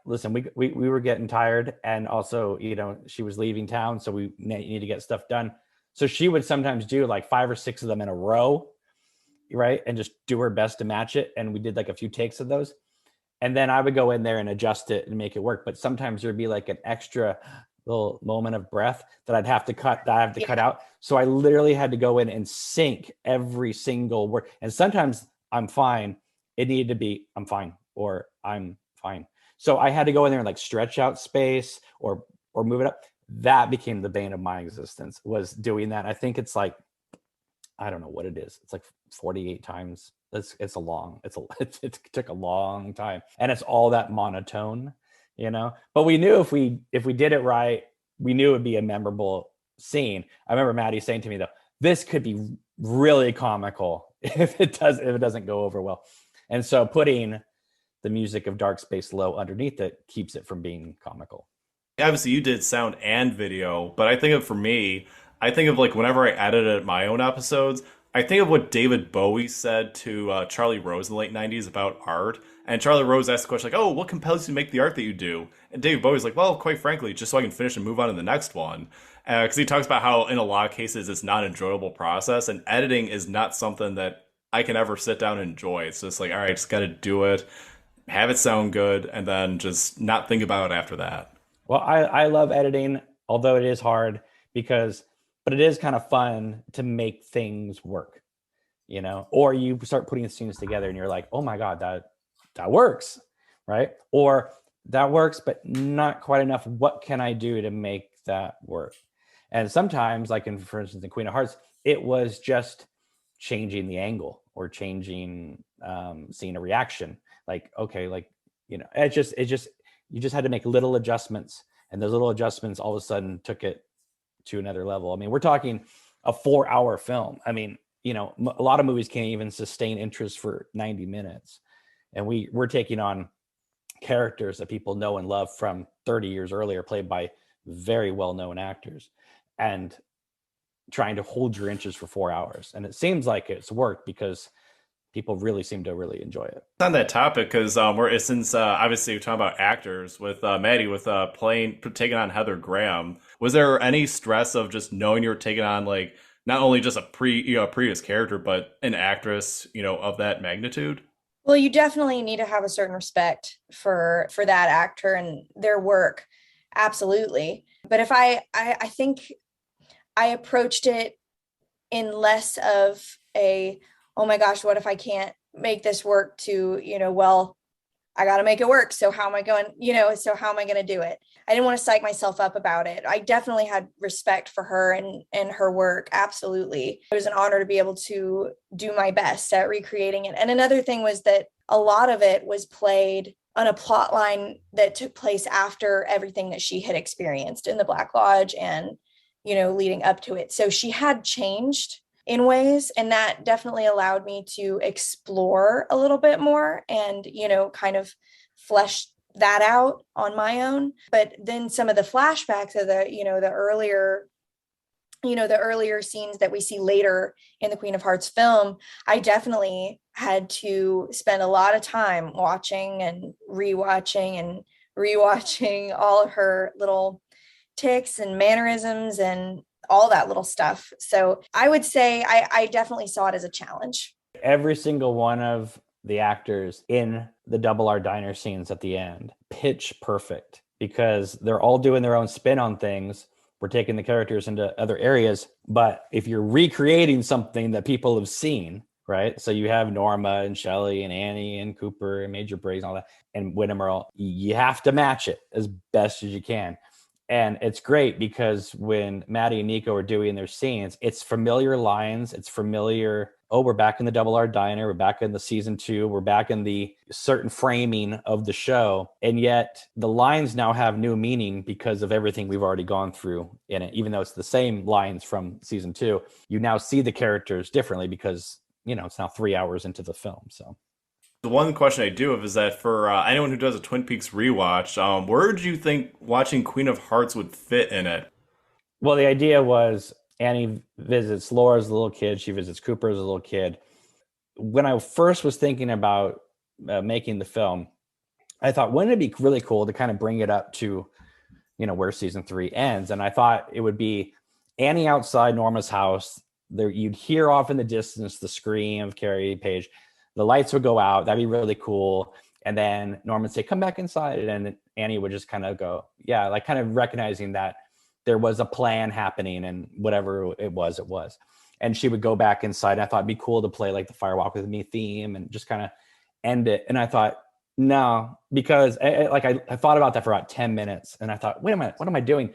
listen, we were getting tired, and also, she was leaving town, so we need to get stuff done. So she would sometimes do like 5 or 6 of them in a row, right? And just do her best to match it. And we did like a few takes of those. And then I would go in there and adjust it and make it work. But sometimes there'd be like an extra little moment of breath that I'd have to cut out. So I literally had to go in and sync every single word. And sometimes I'm fine. It needed to be I'm fine or I'm fine. So I had to go in there and like stretch out space or move it up. That became the bane of my existence, was doing that. I think it's like, I don't know what it is. It's like 48 times. It took a long time, and it's all that monotone. But we knew if we did it right, we knew it would be a memorable scene. I remember Maddie saying to me though, this could be really comical if it doesn't go over well. And so putting the music of Dark Space Low underneath it keeps it from being comical. Obviously you did sound and video, but I think of, for me, I think of like whenever I edited my own episodes, I think of what David Bowie said to Charlie Rose in the late 90s about art. And Charlie Rose asked the question like, oh, what compels you to make the art that you do? And David Bowie's like, well, quite frankly, just so I can finish and move on to the next one. Because he talks about how in a lot of cases it's not an enjoyable process, and editing is not something that I can ever sit down and enjoy. It's just like, all right, just got to do it, have it sound good, and then just not think about it after that. Well, I love editing, although it is hard but it is kind of fun to make things work, or you start putting scenes together and you're like, oh my God, that works. right? Or that works, but not quite enough. What can I do to make that work? And sometimes, like for instance, in Queen of Hearts, it was just changing the angle or changing, seeing a reaction. Like, okay, like, it just, you just had to make little adjustments, and those little adjustments all of a sudden took it to another level. I mean, we're talking a 4-hour film. I mean, a lot of movies can't even sustain interest for 90 minutes. And we're taking on characters that people know and love from 30 years earlier, played by very well-known actors, and trying to hold your interest for 4 hours. And it seems like it's worked because people really seem to really enjoy it. On that topic, because since obviously we're talking about actors with Maddie, with taking on Heather Graham, was there any stress of just knowing you were taking on like not only just a previous character, but an actress, of that magnitude? Well, you definitely need to have a certain respect for that actor and their work. Absolutely. But if I think I approached it in less of a, oh my gosh, what if I can't make this work, to, well, I got to make it work. So how am I going, how am I going to do it? I didn't want to psych myself up about it. I definitely had respect for her and her work. Absolutely. It was an honor to be able to do my best at recreating it. And another thing was that a lot of it was played on a plot line that took place after everything that she had experienced in the Black Lodge and, leading up to it. So she had changed in ways, and that definitely allowed me to explore a little bit more and, kind of flesh that out on my own. But then some of the flashbacks of the earlier scenes that we see later in the Queen of Hearts film, I definitely had to spend a lot of time watching and rewatching all of her little tics and mannerisms and all that little stuff. So I would say I definitely saw it as a challenge. Every single one of the actors in the Double R Diner scenes at the end, pitch perfect, because they're all doing their own spin on things. We're taking the characters into other areas, but if you're recreating something that people have seen, right? So you have Norma and Shelley and Annie and Cooper and Major Briggs and all that, and Whittem Earl, you have to match it as best as you can. And it's great because when Maddie and Nico are doing their scenes, it's familiar lines. It's familiar. Oh, we're back in the Double R Diner. We're back in the season 2. We're back in the certain framing of the show. And yet the lines now have new meaning because of everything we've already gone through in it. Even though it's the same lines from season 2, you now see the characters differently because, it's now 3 hours into the film. So the one question I do have is that for anyone who does a Twin Peaks rewatch, where do you think watching Queen of Hearts would fit in it? Well, the idea was Annie visits Laura as a little kid. She visits Cooper as a little kid. When I first was thinking about making the film, I thought, wouldn't it be really cool to kind of bring it up to, where season 3 ends? And I thought it would be Annie outside Norma's house. There, you'd hear off in the distance the scream of Carrie Page. The lights would go out. That'd be really cool. And then Norman would say, come back inside. And Annie would just kind of go, yeah, like kind of recognizing that there was a plan happening and whatever it was. And she would go back inside. And I thought it'd be cool to play like the Fire Walk With Me theme and just kind of end it. And I thought, no, because I thought about that for about 10 minutes. And I thought, wait a minute, what am I doing?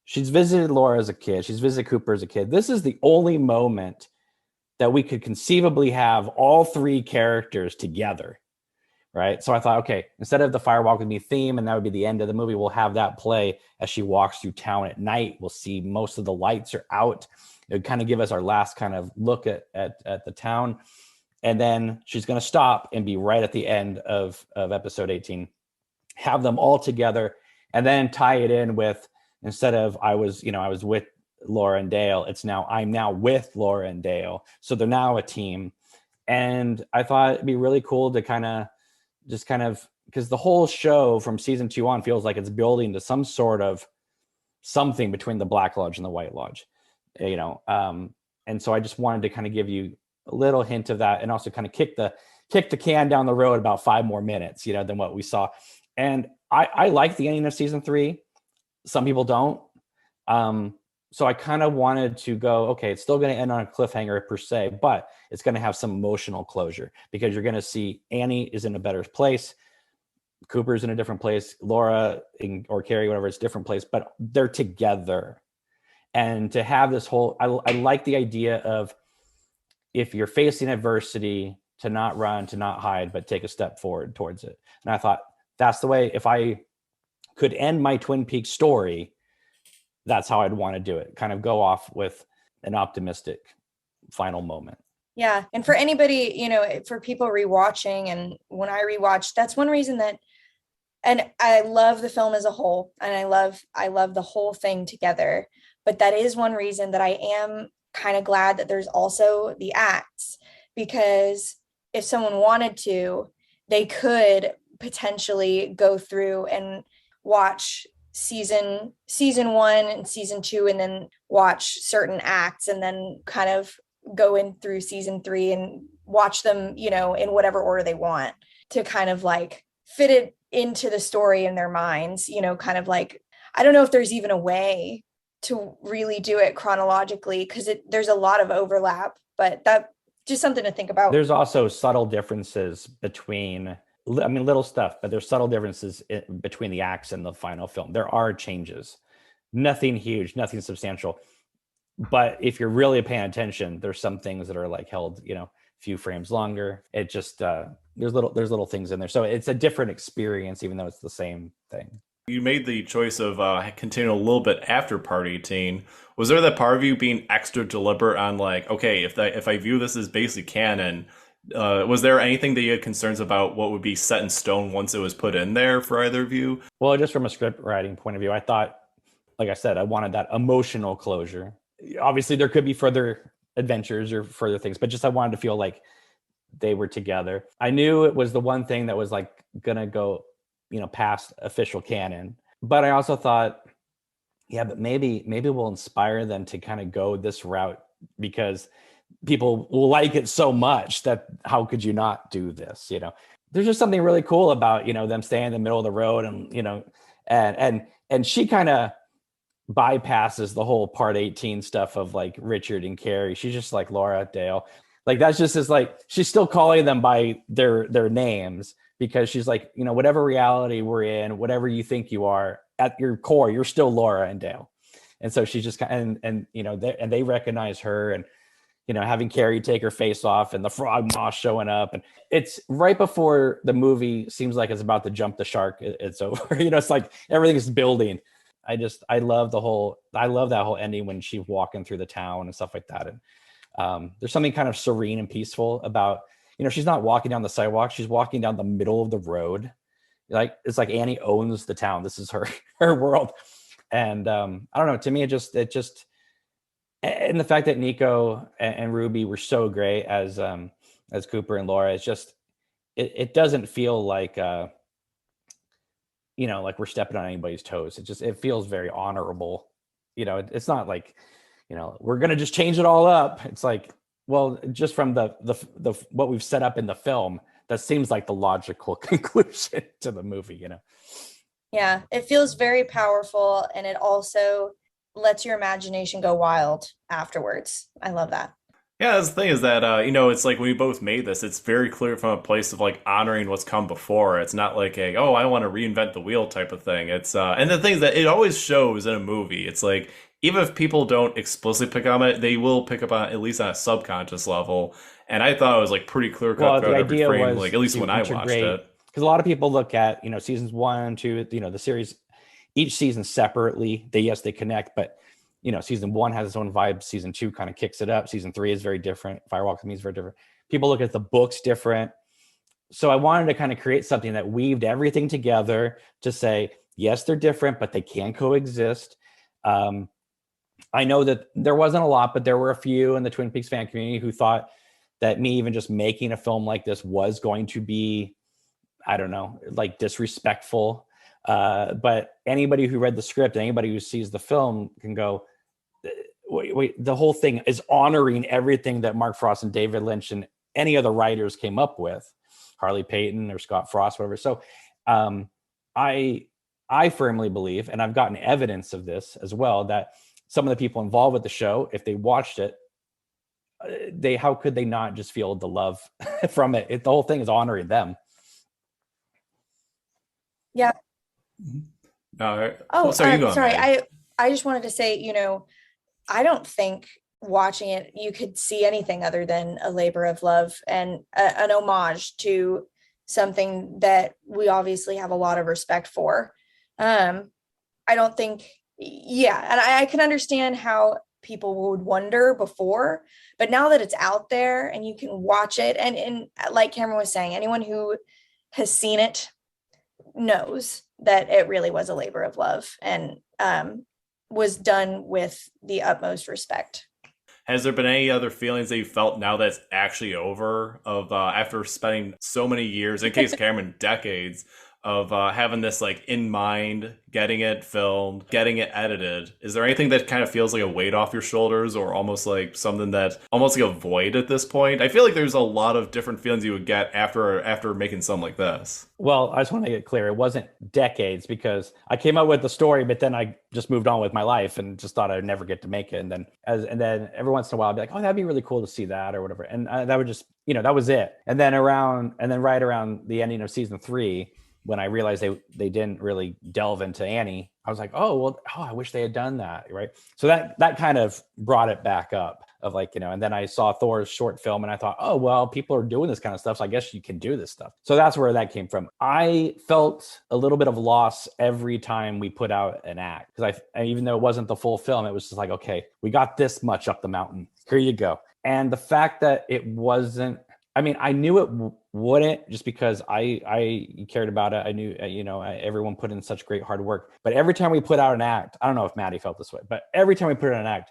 She's visited Laura as a kid. She's visited Cooper as a kid. This is the only moment that we could conceivably have all 3 characters together, right? So I thought, okay, instead of the Fire Walk With Me theme, and that would be the end of the movie, we'll have that play as she walks through town at night. We'll see most of the lights are out. It would kind of give us our last kind of look at the town. And then she's going to stop and be right at the end of episode 18, have them all together, and then tie it in with, instead of I was with Laura and Dale, I'm now with Laura and Dale, so they're now a team. And I thought it'd be really cool to kind of because the whole show from season 2 on feels like it's building to some sort of something between the Black Lodge and the White Lodge, and so I just wanted to kind of give you a little hint of that, and also kind of kick the can down the road about 5 more minutes than what we saw. And I like the ending of season 3. Some people don't. So I kind of wanted to go, okay, it's still going to end on a cliffhanger per se, but it's going to have some emotional closure because you're going to see Annie is in a better place. Cooper's in a different place, Laura or Carrie, whatever, it's a different place, but they're together. And to have this whole, I like the idea of, if you're facing adversity, to not run, to not hide, but take a step forward towards it. And I thought, that's the way, if I could end my Twin Peaks story, that's how I'd want to do it. Kind of go off with an optimistic final moment. Yeah. And for anybody, you know, for people rewatching, and when I rewatch, that's one reason that, and I love the film as a whole, and I love the whole thing together. But that is one reason that I am kind of glad that there's also the acts, because if someone wanted to, they could potentially go through and watch season 1 and season 2, and then watch certain acts, and then kind of go in through season 3 and watch them, you know, in whatever order they want, to kind of like fit it into the story in their minds, you know, kind of like, I don't know if there's even a way to really do it chronologically, because there's a lot of overlap, but that just something to think about. There's also subtle differences between, I mean, little stuff, but there's subtle differences between the acts and the final film. There are changes, nothing huge, nothing substantial. But if you're really paying attention, there's some things that are like held, you know, a few frames longer. It just, there's little things in there. So it's a different experience, even though it's the same thing. You made the choice of continuing a little bit after Part 18. Was there that part of you being extra deliberate on like, okay, if I view this as basically canon, was there anything that you had concerns about what would be set in stone once it was put in there for either of you? Well, just from a script writing point of view, I thought, like I said, I wanted that emotional closure. Obviously, there could be further adventures or further things, but just I wanted to feel like they were together. I knew it was the one thing that was like gonna go, you know, past official canon. But I also thought, yeah, but maybe we'll inspire them to kind of go this route, because people will like it so much that how could you not do this? You know, there's just something really cool about, you know, them staying in the middle of the road, and, you know, and she kind of bypasses the whole Part 18 stuff of like Richard and Carrie. She's just like Laura, Dale. Like that's just as like, she's still calling them by their names, because she's like, you know, whatever reality we're in, whatever you think you are, at your core, you're still Laura and Dale. And so she's just kind of, and you know, they recognize her, and, you know, having Carrie take her face off and the frog moth showing up, and it's right before the movie seems like it's about to jump the shark. It's over. You know, it's like everything is building. I love that whole ending when she's walking through the town and stuff like that. And there's something kind of serene and peaceful about, you know, she's not walking down the sidewalk. She's walking down the middle of the road. Like, it's like Annie owns the town. This is her world. And I don't know, to me, it just, and the fact that Nico and Ruby were so great as Cooper and Laura, it's just, it doesn't feel like, you know, like we're stepping on anybody's toes. It feels very honorable. You know, it's not like, you know, we're going to just change it all up. It's like, well, just from the what we've set up in the film, that seems like the logical conclusion to the movie, you know? Yeah, it feels very powerful, and it also lets your imagination go wild afterwards. I love that. Yeah, that's the thing is that, you know, it's like when we both made this, it's very clear from a place of like honoring what's come before. It's not like oh, I want to reinvent the wheel type of thing. It's, and the thing is that it always shows in a movie. It's like, even if people don't explicitly pick up on it, they will pick up on it, at least on a subconscious level. And I thought it was like pretty clear cut throughout every frame, like at least when I watched it. Because a lot of people look at, you know, seasons 1, 2, you know, the series, each season separately. They connect, but, you know, season 1 has its own vibe. Season 2 kind of kicks it up. Season 3 is very different. Firewalk with Me is very different. People look at the books different. So I wanted to kind of create something that weaved everything together to say, yes, they're different, but they can coexist. I know that there wasn't a lot, but there were a few in the Twin Peaks fan community who thought that me even just making a film like this was going to be, I don't know, like disrespectful. But anybody who read the script, anybody who sees the film can go, wait, the whole thing is honoring everything that Mark Frost and David Lynch and any other writers came up with, Harley Payton or Scott Frost, whatever. So I firmly believe, and I've gotten evidence of this as well, that some of the people involved with the show, if they watched it, how could they not just feel the love from it? The whole thing is honoring them. Yeah. Oh, sorry, you go on, Sorry. Maddie. I just wanted to say, I don't think watching it you could see anything other than a labor of love and an homage to something that we obviously have a lot of respect for. Um, I don't think, yeah, and I can understand how people would wonder before, but now that it's out there and you can watch it, and like Cameron was saying, anyone who has seen it knows that it really was a labor of love and was done with the utmost respect. Has there been any other feelings that you felt now that's actually over of after spending so many years, in case Cameron, decades of having this like in mind, getting it filmed, getting it edited? Is there anything that kind of feels like a weight off your shoulders or almost like something that almost like a void at this point? I feel like there's a lot of different feelings you would get after making something like this. Well, I just want to get clear. It wasn't decades because I came up with the story, but then I just moved on with my life and just thought I'd never get to make it. And then every once in a while I'd be like, oh, that'd be really cool to see that or whatever. And that would just, that was it. And then right around the ending of season 3, when I realized they didn't really delve into Annie, I was like, I wish they had done that, right? So that kind of brought it back up of like, and then I saw Thor's short film and I thought, oh, well, people are doing this kind of stuff, so I guess you can do this stuff. So that's where that came from. I felt a little bit of loss every time we put out an act because even though it wasn't the full film, it was just like, okay, we got this much up the mountain. Here you go. And the fact that it wasn't, I knew it wouldn't just because I cared about it. I knew, everyone put in such great hard work. But every time we put out an act, I don't know if Maddie felt this way, but every time we put out an act,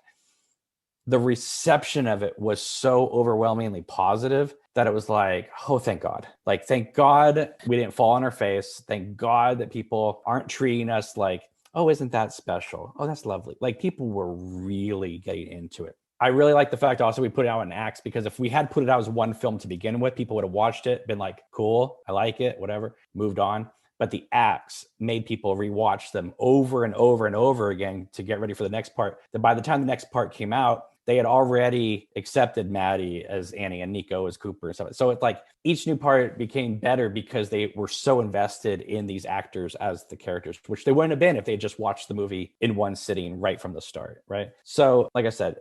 the reception of it was so overwhelmingly positive that it was like, oh, thank God. Like, thank God we didn't fall on our face. Thank God that people aren't treating us like, oh, isn't that special? Oh, that's lovely. Like, people were really getting into it. I really like the fact also we put it out in acts because if we had put it out as one film to begin with, people would have watched it, been like, cool, I like it, whatever, moved on. But the acts made people rewatch them over and over and over again to get ready for the next part. That by the time the next part came out, they had already accepted Madi as Annie and Nico as Cooper and stuff. So it's like each new part became better because they were so invested in these actors as the characters, which they wouldn't have been if they just watched the movie in one sitting right from the start, right? So like I said,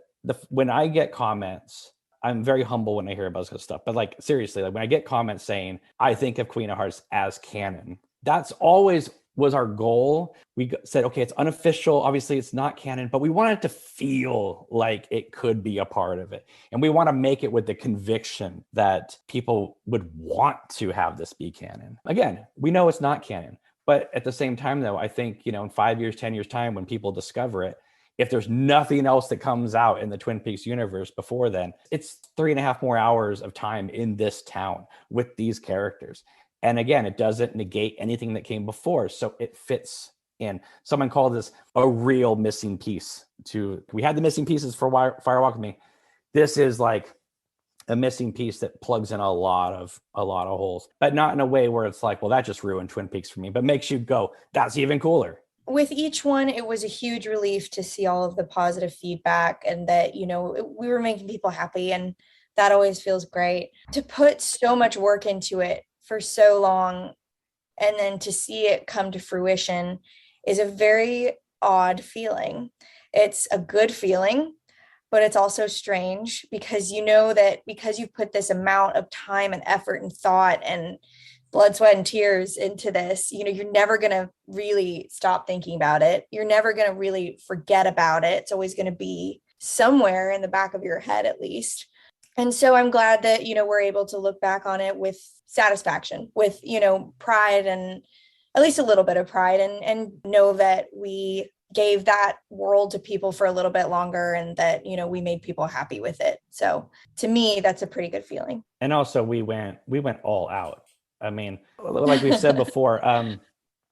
when I get comments, I'm very humble when I hear about this kind of stuff. But like seriously, like when I get comments saying, I think of Queen of Hearts as canon, that's always was our goal. We said, okay, it's unofficial. Obviously, it's not canon, but we want it to feel like it could be a part of it. And we want to make it with the conviction that people would want to have this be canon. Again, we know it's not canon. But at the same time, though, I think, in 5 years, 10 years time, when people discover it, if there's nothing else that comes out in the Twin Peaks universe before then, it's 3.5 more hours of time in this town with these characters. And again, it doesn't negate anything that came before. So it fits in. Someone called this a real missing piece. We had the missing pieces for Fire Walk with Me. This is like a missing piece that plugs in a lot of holes, but not in a way where it's like, well, that just ruined Twin Peaks for me, but makes you go, that's even cooler. With each one, it was a huge relief to see all of the positive feedback and that, we were making people happy. And that always feels great. To put so much work into it for so long and then to see it come to fruition is a very odd feeling. It's a good feeling, but it's also strange because that because you've put this amount of time and effort and thought and blood, sweat, and tears into this, you're never going to really stop thinking about it. You're never going to really forget about it. It's always going to be somewhere in the back of your head, at least. And so I'm glad that, we're able to look back on it with satisfaction, with, pride and at least a little bit of pride and know that we gave that world to people for a little bit longer and that, we made people happy with it. So to me, that's a pretty good feeling. And also we went all out. I mean, like we've said before,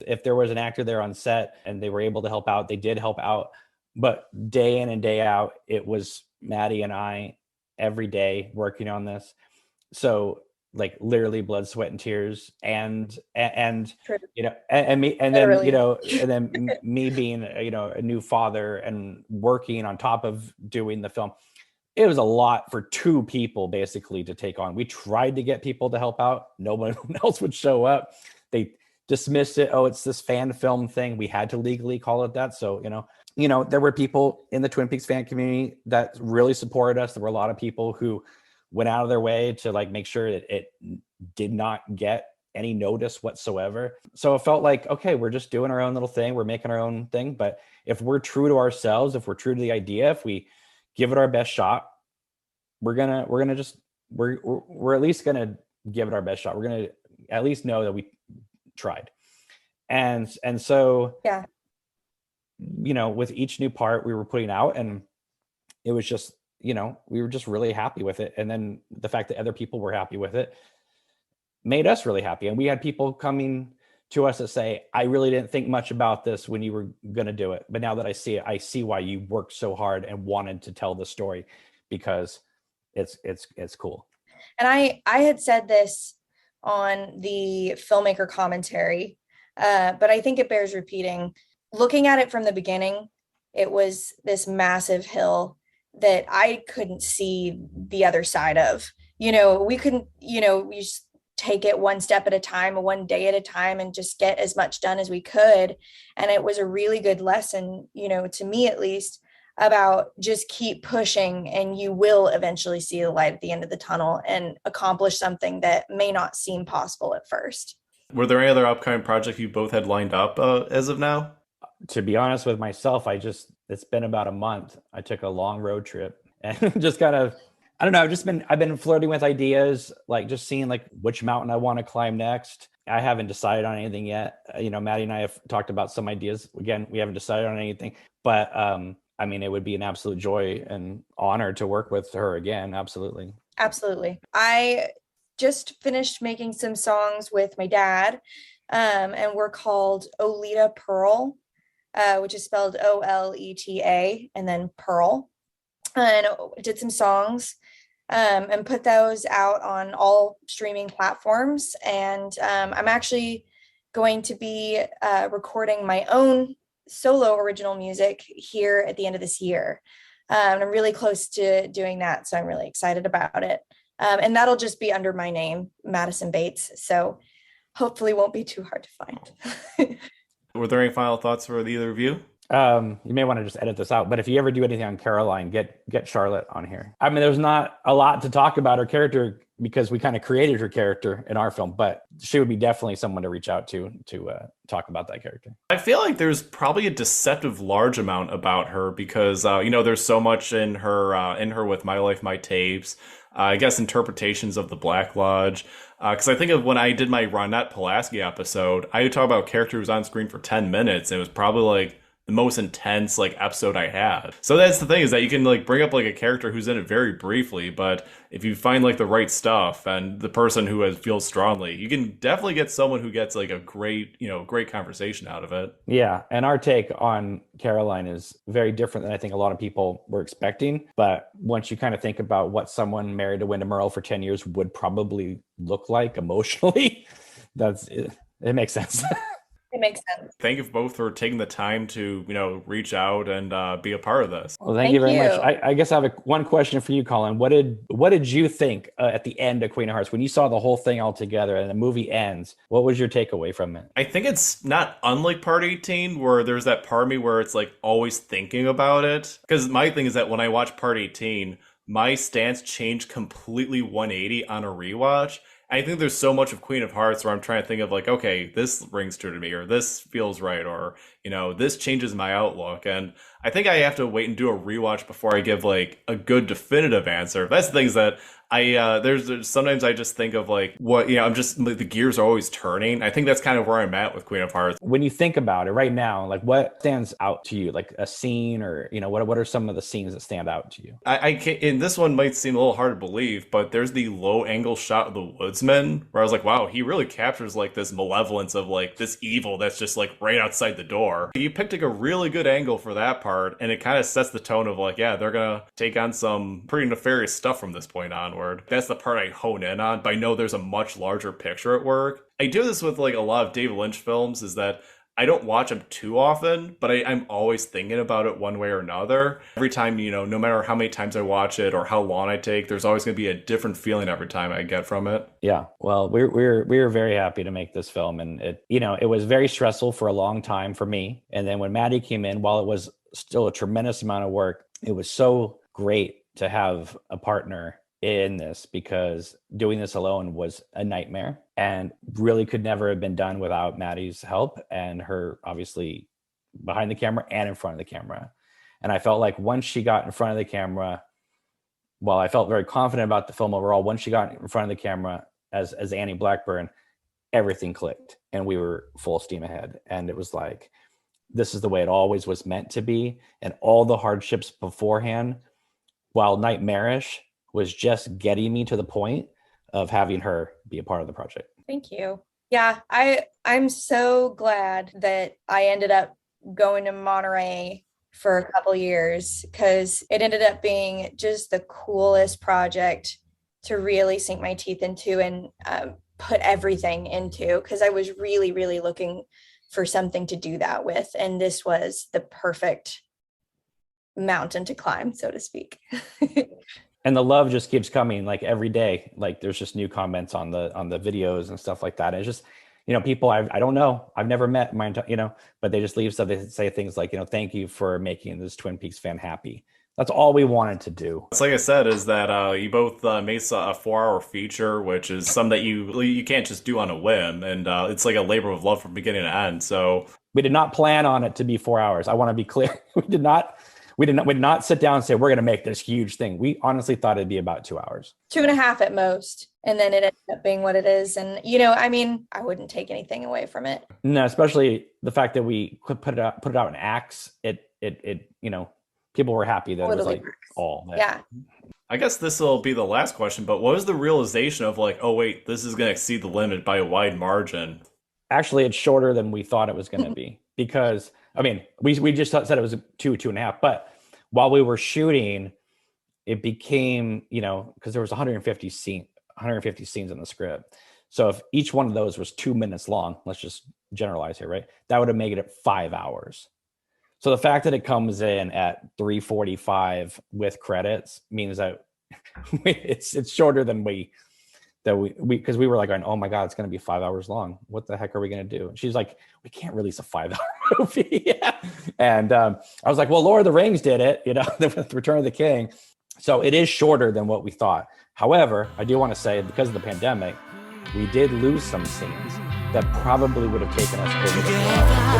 if there was an actor there on set and they were able to help out, they did help out. But day in and day out, it was Madi and I every day working on this. So like literally blood, sweat, and tears, and me, and then and then me being a new father and working on top of doing the film. It was a lot for 2 people basically to take on. We tried to get people to help out. No one else would show up. They dismissed it. Oh, it's this fan film thing. We had to legally call it that. So, there were people in the Twin Peaks fan community that really supported us. There were a lot of people who went out of their way to like make sure that it did not get any notice whatsoever. So it felt like, okay, we're just doing our own little thing. We're making our own thing. But if we're true to ourselves, if we're true to the idea, if we give it our best shot, we're at least gonna give it our best shot. We're gonna at least know that we tried. And so, yeah, with each new part we were putting out, and it was just, we were just really happy with it. And then the fact that other people were happy with it made us really happy. And we had people coming to us that say, I really didn't think much about this when you were going to do it, but now that I see it, I see why you worked so hard and wanted to tell the story, because it's cool. And I had said this on the filmmaker commentary, but I think it bears repeating. Looking at it from the beginning, it was this massive hill that I couldn't see the other side of. We couldn't, we just take it one step at a time, one day at a time, and just get as much done as we could. And it was a really good lesson, to me at least, about just keep pushing, and you will eventually see the light at the end of the tunnel and accomplish something that may not seem possible at first. Were there any other upcoming projects you both had lined up as of now? To be honest with myself, it's been about a month. I took a long road trip and just kind of, I don't know, I've been flirting with ideas, like just seeing like which mountain I want to climb next. I haven't decided on anything yet. Maddie and I have talked about some ideas. Again, we haven't decided on anything, but it would be an absolute joy and honor to work with her again. Absolutely. Absolutely. I just finished making some songs with my dad, and we're called Oleta Pearl, which is spelled Oleta and then Pearl. And did some songs and put those out on all streaming platforms. And I'm actually going to be recording my own solo original music here at the end of this year. And I'm really close to doing that, so I'm really excited about it. And that'll just be under my name, Madison Bates. So hopefully won't be too hard to find. Were there any final thoughts for either of you? You may want to just edit this out, but if you ever do anything on Caroline, get Charlotte on here. There's not a lot to talk about her character because we kind of created her character in our film, but she would be definitely someone to reach out to talk about that character. I feel like there's probably a deceptive large amount about her because, there's so much in her with My Life, My Tapes, I guess interpretations of the Black Lodge. Because I think of when I did my Ronette Pulaski episode, I would talk about a character who was on screen for 10 minutes. And it was probably like the most intense episode I had. So that's the thing, is that you can bring up a character who's in it very briefly, but if you find the right stuff and the person who feels strongly, you can definitely get someone who gets a great conversation out of it. Yeah, and our take on Caroline is very different than I think a lot of people were expecting. But once you kind of think about what someone married to Wyndham Earle for 10 years would probably look like emotionally, it makes sense. It makes sense. Thank you both for taking the time to, reach out and be a part of this. Well, thank you very much. I guess I have one question for you, Colin. What did you think at the end of Queen of Hearts when you saw the whole thing all together and the movie ends? What was your takeaway from it? I think it's not unlike Part 18, where there's that part of me where it's always thinking about it. Because my thing is that when I watch Part 18, my stance changed completely 180 on a rewatch. I think there's so much of Queen of Hearts where I'm trying to think of okay, this rings true to me, or this feels right, or, this changes my outlook. And I think I have to wait and do a rewatch before I give a good definitive answer. That's the things that there's sometimes I just think of what, I'm just, the gears are always turning. I think that's kind of where I'm at with Queen of Hearts. When you think about it right now, what stands out to you? A scene, or, what are some of the scenes that stand out to you? I can't, and this one might seem a little hard to believe, but there's the low angle shot of the woodsman where I was wow, he really captures this malevolence of this evil that's just right outside the door. You picked a really good angle for that part, and it kind of sets the tone of yeah, they're gonna take on some pretty nefarious stuff from this point onward. That's the part I hone in on, but I know there's a much larger picture at work. I do this with a lot of David Lynch films, is that I don't watch them too often, but I'm always thinking about it one way or another. Every time, no matter how many times I watch it or how long I take, there's always going to be a different feeling every time I get from it. Yeah. Well, we were very happy to make this film, and it was very stressful for a long time for me. And then when Maddie came in, while it was still a tremendous amount of work, it was so great to have a partner in this, because doing this alone was a nightmare and really could never have been done without Maddie's help and her obviously behind the camera and in front of the camera. And I felt like once she got in front of the camera, while I felt very confident about the film overall, once she got in front of the camera as Annie Blackburn, everything clicked and we were full steam ahead. And it was like, this is the way it always was meant to be. And all the hardships beforehand, while nightmarish, was just getting me to the point of having her be a part of the project. Thank you. Yeah, I'm so glad that I ended up going to Monterey for a couple years, because it ended up being just the coolest project to really sink my teeth into and put everything into, because I was really, really looking for something to do that with. And this was the perfect mountain to climb, so to speak. And the love just keeps coming, like every day. Like there's just new comments on the videos and stuff like that. And it's just, people I don't know, I've never met, but they just leave stuff. They say things like, thank you for making this Twin Peaks fan happy. That's all we wanted to do. It's like I said, is that you both made a 4-hour feature, which is something that you can't just do on a whim, and it's like a labor of love from beginning to end. So we did not plan on it to be 4 hours. I want to be clear. We did not sit down and say, we're going to make this huge thing. We honestly thought it'd be about 2 hours. 2.5 at most. And then it ended up being what it is. And, I wouldn't take anything away from it. No, especially the fact that we could put it out in acts. It people were happy that totally. It was like all that. Yeah. I guess this will be the last question, but what was the realization of like, oh wait, this is going to exceed the limit by a wide margin? Actually, it's shorter than we thought it was going to be, because we just said it was 2.5, but while we were shooting, it became, because there was 150 scenes in the script. So if each one of those was 2 minutes long, let's just generalize here, right? That would have made it 5 hours. So the fact that it comes in at 3:45 with credits means that it's shorter than because we were like, oh my God, it's going to be 5 hours long. What the heck are we going to do? And she's like, we can't release a 5-hour movie. Yeah. And I was like, well, Lord of the Rings did it, the Return of the King. So it is shorter than what we thought. However, I do want to say, because of the pandemic, we did lose some scenes that probably would have taken us over the 4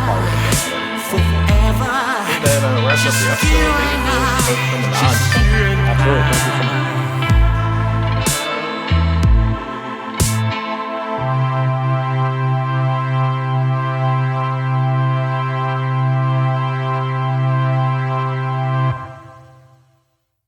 hours. That wraps up the episode. Thank you for coming on. Absolutely. Thank you so much.